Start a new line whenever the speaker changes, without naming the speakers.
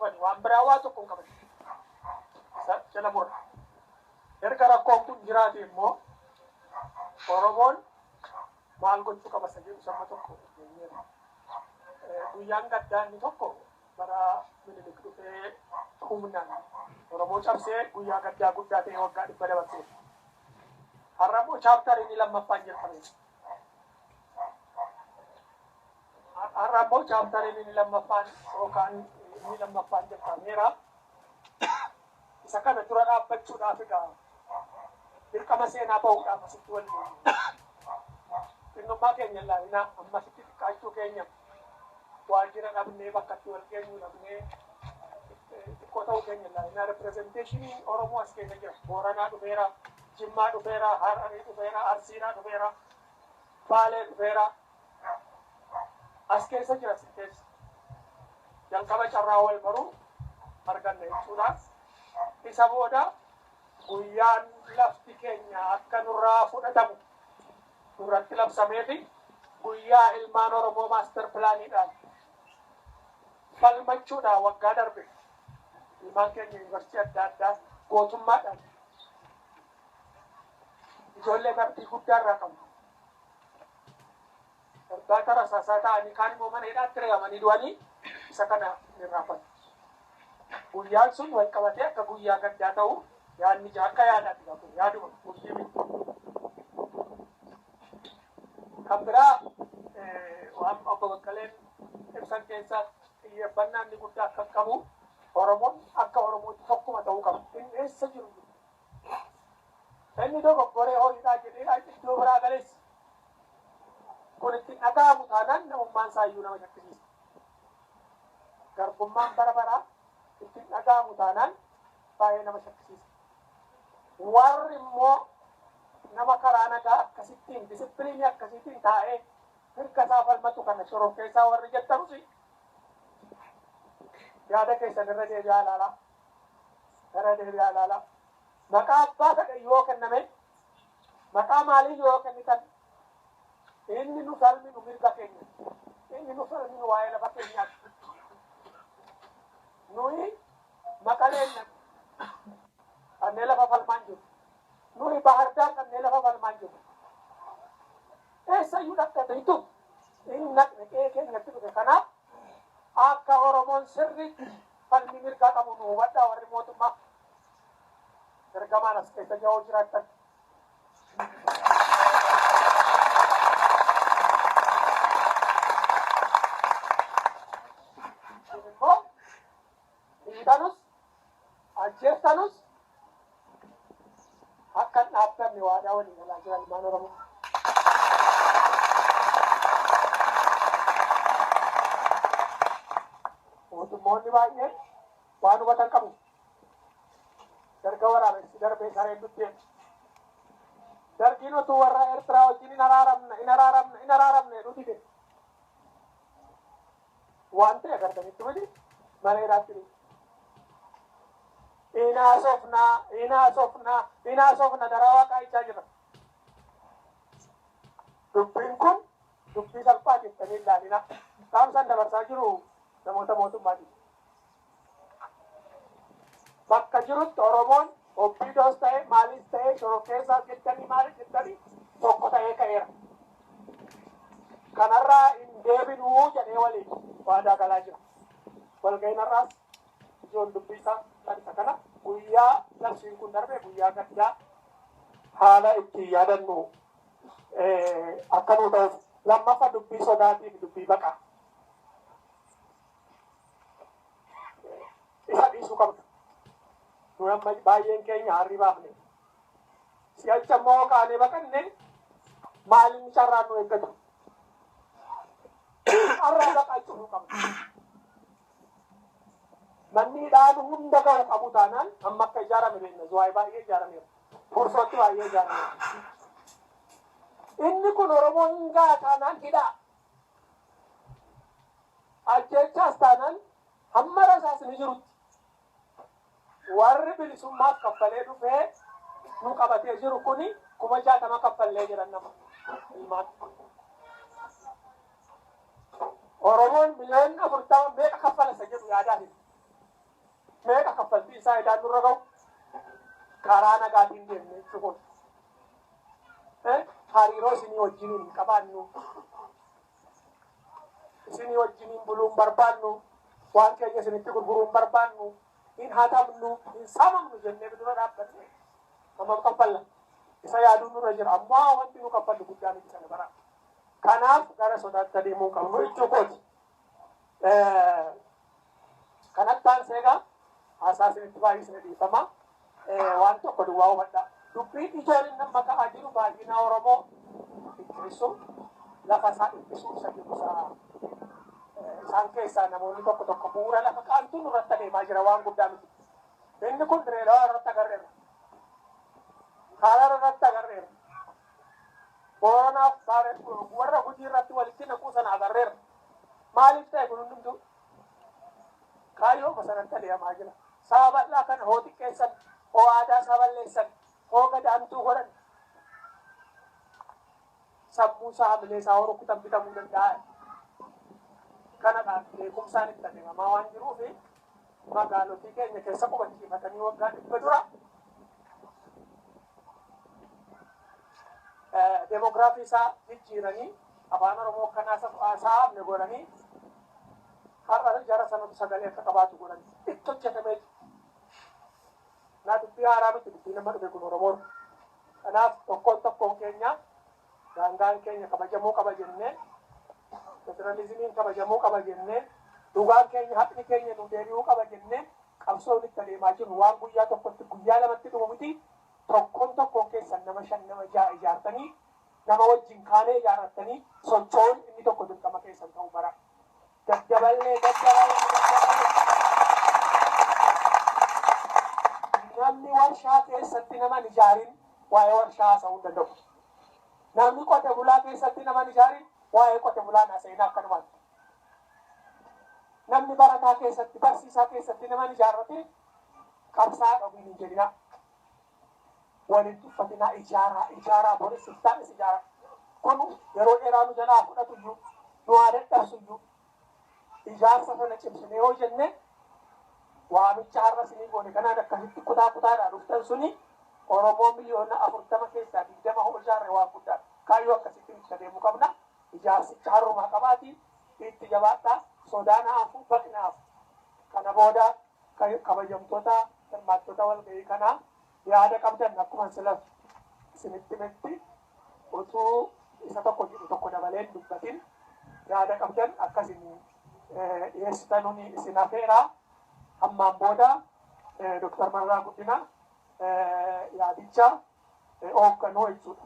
dhufani waan biraa waa tokko hin qaban. Isa jala murra. Erga rakkoon kun jiraate immoo Oromoon maal gochuu qaba isa jedhu sama tokko guyyaan gaddaa inni tokko bara Minilik dhufee humnaan Oromoo cabsee guyyaa gaddaa guddaa ta'e waggaa 100 dabarsee. Har'a immoo chaaptara inni lammaffaan jalqabee. Har'a immoo chaaptara inni lammaffaan yookaan inni lammaffaan jalqabeera. Isa kana dura dhaabbachuudhaaf egaa dirqama seenaa bahuudhaaf asitti waliin. Xinnummaa keenya ilaalinaa ammasitti xiqqaachuu keenya waajjira dhabnee bakka itti wal geenyu dhabnee xiqqoo ta'uu keenya ilaalinaa. Representeeshiniin Oromoo as keessa jira. Booranaa dhufeera, Jimmaa dhufeera, Hararii dhufeera, Arsiidhaa dhufeera, Baalee dhufeera. As keessa jira si keessa. Jalqaba carraa wal baruu arganna jechuudhaaf. Isa booda guyyaan lafti keenya akka nurraa fudhatamu nurratti labsamee fi guyyaa ilmaan Oromoo maaster pilaaniidhaan falmachuudhaan waggaa darbe ilmaan keenya yuunivarsiitii adda addaa gootummaadhaan ijoollee bartii guddaa irraa qabu. Ergaa rasaasaa ta'anii kaan immoo mana hidhaatti reebamanii du'anii isa kana hin raafatu. Guyyaan sun wal qabatee akka guyyaa gaddaa ta'u yaadni akka yaadaatti qabu yaaduma guyyii miti. Kan biraa waan obbo Baqqaleen ibsan keessaa xiyyeeffannaa inni guddaa akka qabu Oromoon akka Oromootti tokkuma ta'uu qaba. Inni eessa jiru? Inni dogoggoree horiidhaa jedhee iddoo biraa galeessa. Kun itti dhaga'amu taanaan namummaan isaayyuu nama shakkisiisa. Garbummaan bara baraa itti dhaga'amu taanaan baay'ee nama shakkisiisa. Warri immoo nama karaa nagaa akkasittiin disipiliinii akkasittiin taa'ee hirka isaa falmatu kana shoroo keessaa warri jettamus yaada keessan irra deebi'aa ilaalaa. Irra deebi'aa ilaalaa. Maqaa abbaa fedhe yoo kenname maqaa maalii yoo kennitan inni nu falminu mirga keenya. Inni nu falminu waa'ee lafa keenyaati. Nuyi Maqaleen kanneen lafa falmaan jiru. Nuyi Bahardaar kanneen lafa falmaan jiru. Eessayyuu dhaqqabeetu inni naqnaqee keenyatti dhufe. Kanaaf akka Oromoon sirriitti falmi mirgaa qabu nu hubadhaa warri mootummaa. Ergamaan as keessa jiru jiraattan. Hiitanus, ajjeeftanus akka dhaabbanni waadaa waliin galaa jiran ilmaan Oromoo. Mootummoonni baay'een waan hubatan qabu. Darga waraabessi darbee sareen dubbeen. Dargiin utuu warra Eertiraa wajjin hin araaramne dhufite. Waan ta'e agartanitti miti mareeraatti dhufu. Inaasofna daraa waaqaa ichaa jira. Dubbiin kun dubbii salphaa jettanii ilaalina. Saamsan dabarsaa jiru namoota mootummaati. Bakka jirutti Oromoon Obbiidoos ta'e maalis ta'e shorokkeessaas jettanii maaliif jettanii tokko ta'ee ka'eera. Kanarraa hin deebinuu jedhee waliin waadaa galaa jira. Walga'inarraas ijoon dubbisaa isa kana guyyaa labsiin kun darbe guyyaa gaddaa haala itti yaadannu akka nu ta'uuf lammaffaa dubbii sodaatiif dubbii baqaa isa dhiisuu qabna. Nu amma baay'een keenya harrii baafne si'acha immoo kaanee baqanne maaliin carraan nu eeggatu harraa baqachuu qabna. Manni hidhaan hunda gahu qabu taanaan amma akka ijaarame beekna. Zuwaayii baay'ee ijaarameera. Fursootti baay'ee ijaarameera. Inni kun Oromoo hin gaha taanaan hidhaa. Ajjeechaas taanaan hamma rasaas ni jirutti. Warri bilisummaaf kaffalee dhufee nu qabatee jiru kuni 60,000 kaffallee jiran nama ilmaan. Oromoon miliyoona 40 meeqa kaffala isa jedhu yaadaa hin. isaa edaan nurra ga'u karaa nagaatiin deemnee jechuudha. Hariiroo isinii wajjiniin hin qabaannu, isinii wajjiniin buluu hin barbaannu, waan keenya isinitti gurguruu hin barbaannu, hin hatamnu, hin saamamnu jennee dura dhaabbanne nama kaffalla. Isa yaaduun nurra jira. Ammoo wanti nu kaffallu guddaa miti sana bara. Kanaaf gara sodaatti adeemuu qabnu jechuukooti. Kanattaan seegaa haasaa isinitti baay'isee dhiifama. Waan tokko duwwaa hubadhaa. Dubbiin ijoon inni amma ka'aa jiru baay'ina Oromoo ittisu lafa isaa ittisuu isa jiru isaan keessaa namoonni tokko tokko bu'uura lafa qaantu nurratti adeemaa jira waan guddaa miti. Inni kun Direedawaa irratti agarreera. Harar irratti agarreera. Booranaaf warra Gujii irratti walitti naquu sana agarreera. Maaliif ta'e kun hundumtuu kaayyoo sanatti adeemaa jira. Saba bal'aa kana hoo xiqqeessan, hoo aadaa isaa balleessan, hoo gadaantuu godhan sammuu isaa hamilee isaa hoo rukkutan bitamuu danda'a. Kanadhaan beekumsaan itti adeemamaa waan jiruufi magaalotii keenya keessa qubachiifatanii waggaa 100 dura demoogiraafii isaa jijjiiranii afaan Oromoo kanaa saamne godhanii har'a jara sanatu sagalee akka qabaatu godhanii itti hojjetamee jiru. Naa dubbii haaraa miti dubbii nama dhufe kun Oromoon. Kanaaf tokkoon keenya daangaan keenya kabajamuu qaba jennee federalizimiin kabajamuu qaba jennee dhugaan keenya haqni keenya nu deebi'uu qaba jennee qabsoon itti adeemaa jiru waan guyyaa tokkotti guyyaa lamatti dhumu miti. Tokkoon keessan nama 5 nama 6 ijaartanii nama wajjin kaanee ijaarrattanii socho'uun inni tokko dirqama keessan ta'uu bara. Daddaballee namni warshaa keessatti nama ijaarin waa'ee warshaa haasa'uu hin danda'u. Namni qote bulaa keessatti nama ijaarin waa'ee qote bulaa haasa'ina akkanumaan. Namni barataa keessatti barsiisaa keessatti nama ijaarrate qabsaa qabu hin jedhina. Walitti uffatinaa ijaaraa borisif ta'es ijaara. Kun yeroo dheeraa nu jalaa fudhatuyyuu nu haa dadhabsuyyuu ijaarsa sana cimsine yoo jenne waamicha har'a sinii goone kanaan akkasitti kutaadhaan dhuftan suni Oromoo miliyoona 40 keessaa 20 hoo ijaarre waan guddaa kaayyoo akkasitti itti adeemuu qabna. Ijaarsicha har'umaa qabaati itti jabaadhaa sodaa naafu baqi naafu. Kana booda kabajamtoota hirmaattota walgahii kanaa yaada qabdan akkuma sila isinitti metti utuu isa tokko jedhu tokko dabaleen dubbatin yaada qabdan akkasin dhiyeessitanuun isin hafeeraa hammaan booda Dr. Mararaa Guddinaa yaadicha hoogganuu jechuudha.